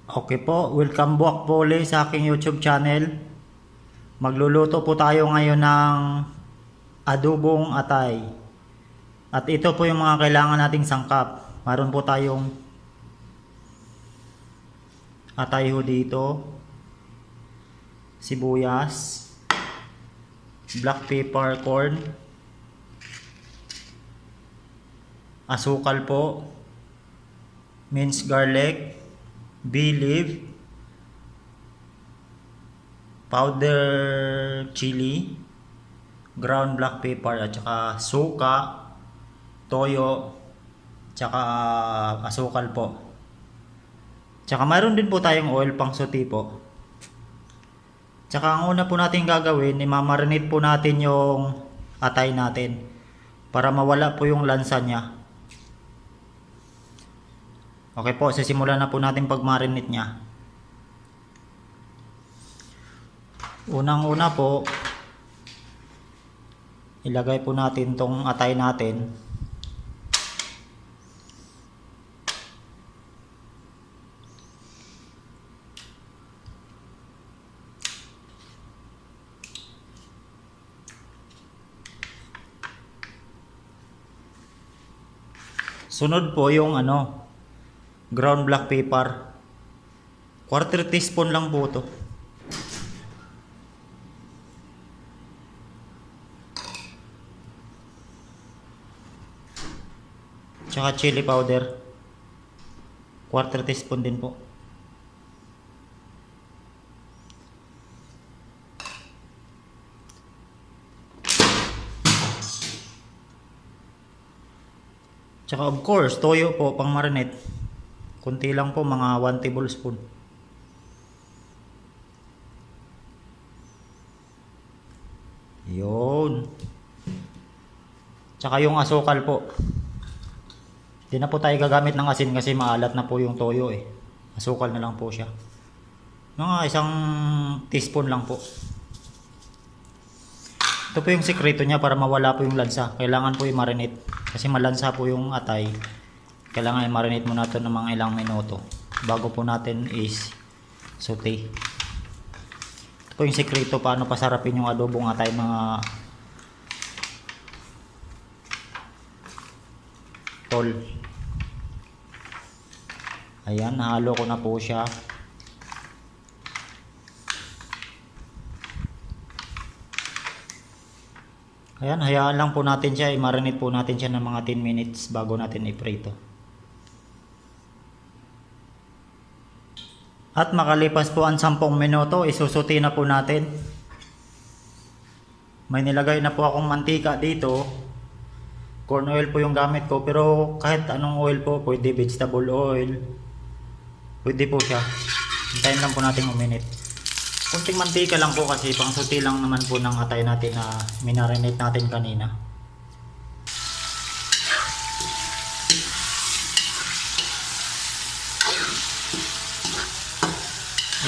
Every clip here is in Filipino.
Okay po, welcome back po ulit sa aking YouTube channel. Magluluto po tayo ngayon ng adobong atay. At ito po yung mga kailangan nating sangkap. Meron po tayong atay ho dito, sibuyas, black pepper corn, asukal po, minced garlic, bay leaf, powder chili, ground black pepper at saka suka, toyo, tsaka asukal po. Tsaka mayroon din po tayong oil pang sauté po. Tsaka ang una po natin gagawin, imamarinate po natin yung atay natin para mawala po yung lansa niya. Okay po, sisimulan na po natin pag-marinate niya. Unang-una po, ilagay po natin tong atay natin. Sunod po yung ground black pepper. Quarter teaspoon lang po to. Tsaka chili powder. Quarter teaspoon din po. Tsaka of course, toyo po pang marinate. Kunti lang po, mga 1 tablespoon. Yun. Tsaka yung asukal po. Hindi na po tayo gagamit ng asin kasi maalat na po yung toyo eh. Asukal na lang po siya. Mga 1 teaspoon lang po. Ito po yung sikreto niya para mawala po yung lansa. Kailangan po i-marinate. Kasi malansa po yung atay. Kailangan i-marinate muna ito ng mga ilang minuto bago po natin is saute. Ito po yung sikreto paano pasarapin yung adobong atay mga tol. Ayan, nahalo ko na po siya. Ayan, hayaan lang po natin siya, i-marinate po natin siya ng mga 10 minutes bago natin i-prito. At makalipas po ang 10 minuto, isusuti na po natin. May nilagay na po akong mantika dito. Corn oil po yung gamit ko, pero kahit anong oil po, pwede vegetable oil. Pwede po siya. Hintayin lang po natin uminit. Kunting mantika lang po kasi pang suti lang naman po ng atay natin na minarinate natin kanina.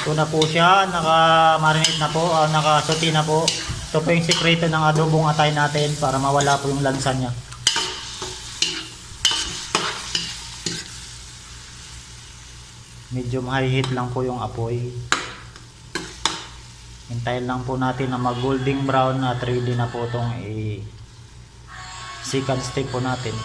Ito na po siya, naka-marinate na po, naka-suti na po. Ito po yung sikreto ng adobong atay natin para mawala po yung lansa niya. Medium high heat lang po yung apoy. Hintayin lang po natin na mag golden brown at ready na po itong second step po natin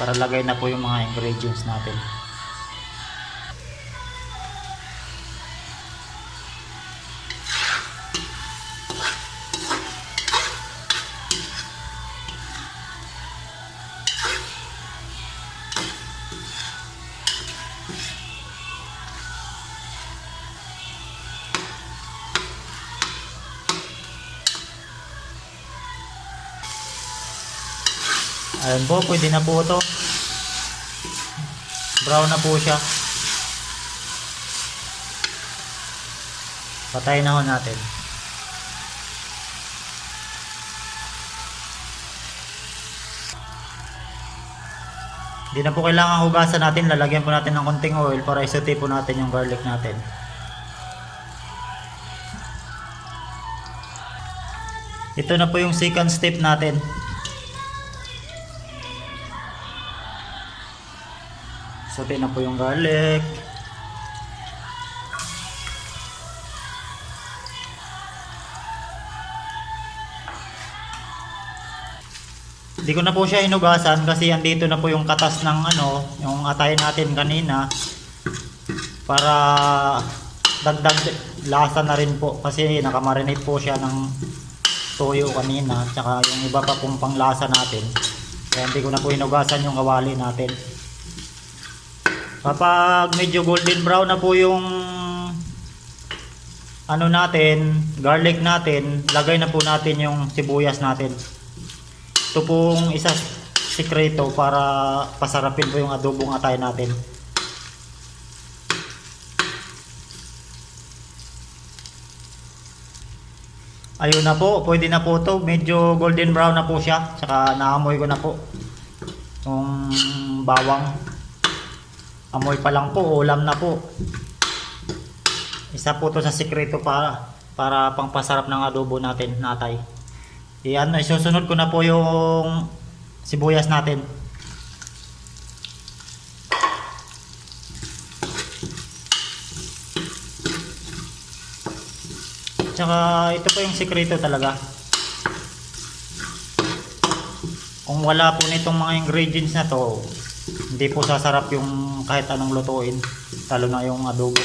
para lagay na po yung mga ingredients natin. Ayan po, pwede na po ito. Brown na po siya. Patayin na ho natin. Hindi na po kailangan hugasan natin. Lalagyan po natin ng konting oil para isaute po natin yung garlic natin. Ito na po yung second step natin. Saute na po yung garlic. Di ko na po siya hinugasan kasi andito na po yung katas ng ano, yung atay natin kanina. Para dagdag lasa na rin po kasi nakamarinate po siya ng toyo kanina. Tsaka yung iba pa pong panglasa natin. Kaya hindi ko na po hinugasan yung kawali natin. Kapag medyo golden brown na po yung ano natin, garlic natin, lagay na po natin yung sibuyas natin. Ito pong isa sikreto para pasarapin po yung adobong atay natin. Ayun na po, pwede na po to. Medyo golden brown na po siya. Tsaka naamoy ko na po yung bawang. Amoy pa lang po, ulam na po. Isa po to sa sikreto para pangpasarap ng adobo natin, natay. Isusunod ko na po yung sibuyas natin. Tsaka ito po yung sikreto talaga. Kung wala po nitong mga ingredients na to, hindi po sasarap yung kahit anong lutuin, lalo na yung adobo.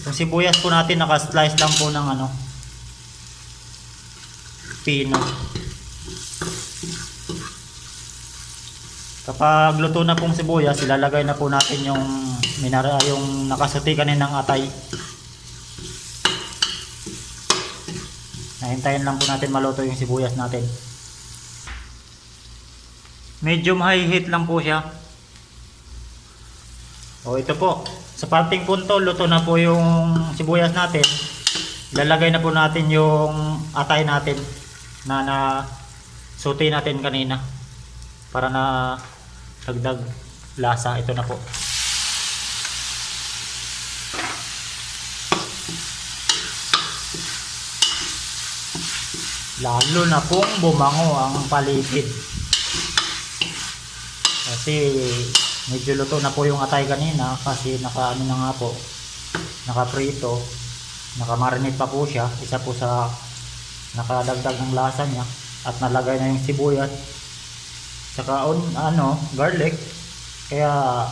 Yung sibuyas po natin naka-slice lang po ng ano, pino. Kapag luto na pong sibuyas, ilalagay na po natin yung yung nakasuti kaninang atay. Nahintayin lang po natin maluto yung sibuyas natin. Medium high heat lang po siya. O ito po, sa parting punto luto na po yung sibuyas natin. Ilalagay na po natin yung atay natin na suti natin kanina para na dagdag lasa. Ito na po. Lalo na pong bumango ang paligid kasi medyo luto na po yung atay kanina kasi naka na nga po, nakaprito, nakamarinate pa po siya. Isa po sa nakadagdag ng lasa niya. At nalagay na yung sibuyas saka garlic, kaya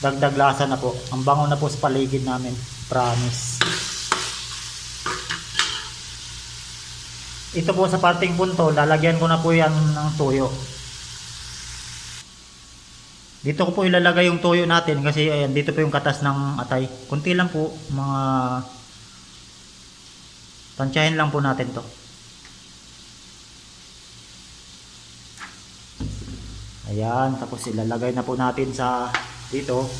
dagdag lasa na po. Ang bango na po sa paligid namin, promise. Ito po sa parting punto, lalagyan ko na po yan ng toyo. Dito ko po ilalagay yung toyo natin kasi ayan, dito po yung katas ng atay. Kunti lang po, mga tansyahin lang po natin to. Ayan, tapos ilalagay na po natin sa dito.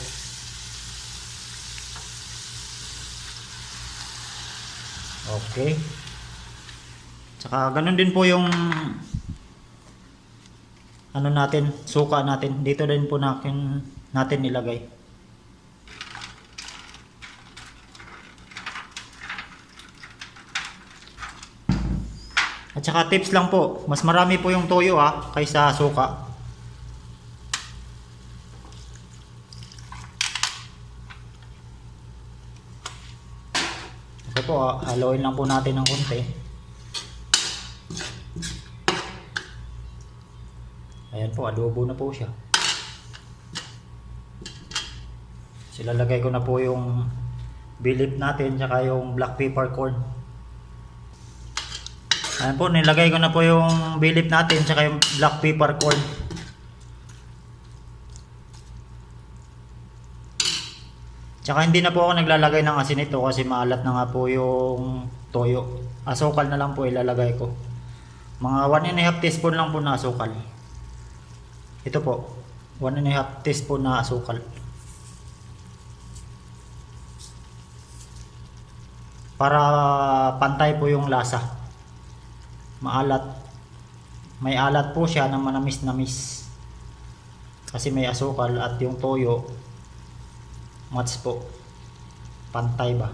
Okay. Tsaka ganun din po yung natin, suka natin. Dito din po natin ilagay. At saka tips lang po, mas marami po yung toyo kaysa suka. Okay po, haluin lang po natin ng konti. Ayan po, adobo na po siya. Silalagay ko na po yung bilip natin tsaka yung black peppercorn. Ayan po, nilagay ko na po yung bilip natin tsaka yung black peppercorn. Tsaka hindi na po ako naglalagay ng asin ito kasi maalat na nga po yung toyo. Asukal na lang po ilalagay ko. Mga 1.5 teaspoon lang po na asukal. Ito po, 1.5 teaspoon na asukal. Para pantay po yung lasa. Maalat. May alat po siya na manamis-namis. Kasi may asukal at yung toyo, match po. Pantay ba?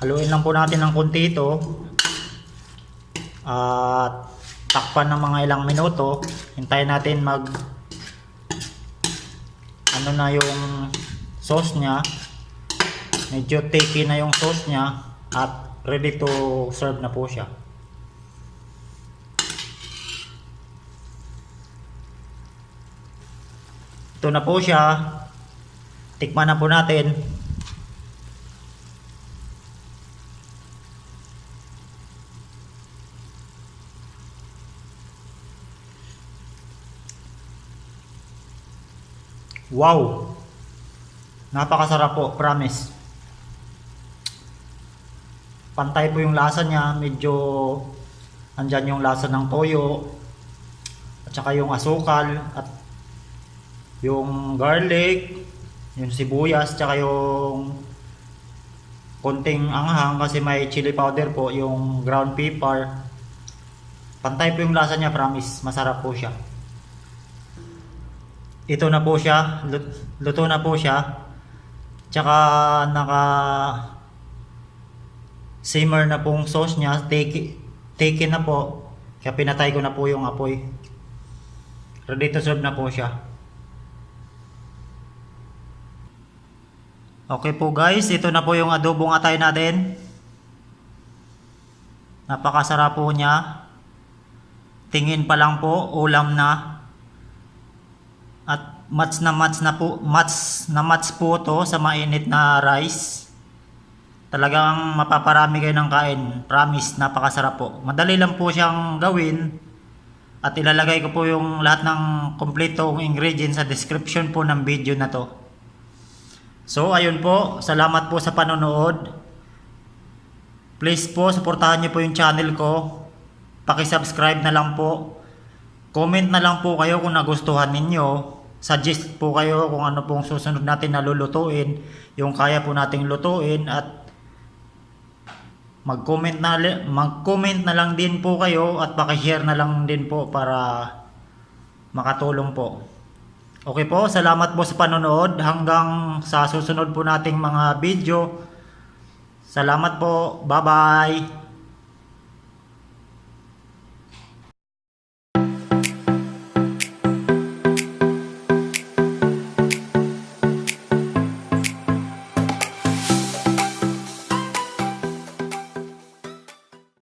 Haluin lang po natin ng konti ito. At takpan ng mga ilang minuto. Hintayin natin na yung sauce nya. Medyo thicky na yung sauce nya at ready to serve na po siya. Ito na po siya. Tikman na po natin. Wow! Napakasarap po, promise. Pantay po yung lasa niya, medyo andyan yung lasa ng toyo at saka yung asukal at yung garlic, yung sibuyas, tsaka yung konting anghang kasi may chili powder po, yung ground pepper. Pantay po yung lasa niya, promise. Masarap po siya. Ito na po siya, luto na po siya. Tsaka naka simmer na pong sauce niya, taken na po. Kaya pinatay ko na po yung apoy. Ready to serve na po siya. Okay po guys, ito na po yung adobong atay natin. Napakasarap po niya. Tingin pa lang po, ulam na. At match na match po to sa mainit na rice. Talagang mapaparami kayo ng kain. Promise, napakasarap po. Madali lang po siyang gawin. At ilalagay ko po yung lahat ng kompletong ingredients sa description po ng video na to. So ayun po, salamat po sa panonood. Please po, suportahan niyo po yung channel ko. Paki-subscribe na lang po. Comment na lang po kayo kung nagustuhan ninyo. Suggest po kayo kung ano pong susunod natin na lulutuin, yung kaya po nating lutuin, at mag-comment na lang din po kayo at paki-share na lang din po para makatulong po. Okay po, salamat po sa panonood. Hanggang sa susunod po nating mga video. Salamat po. Bye-bye.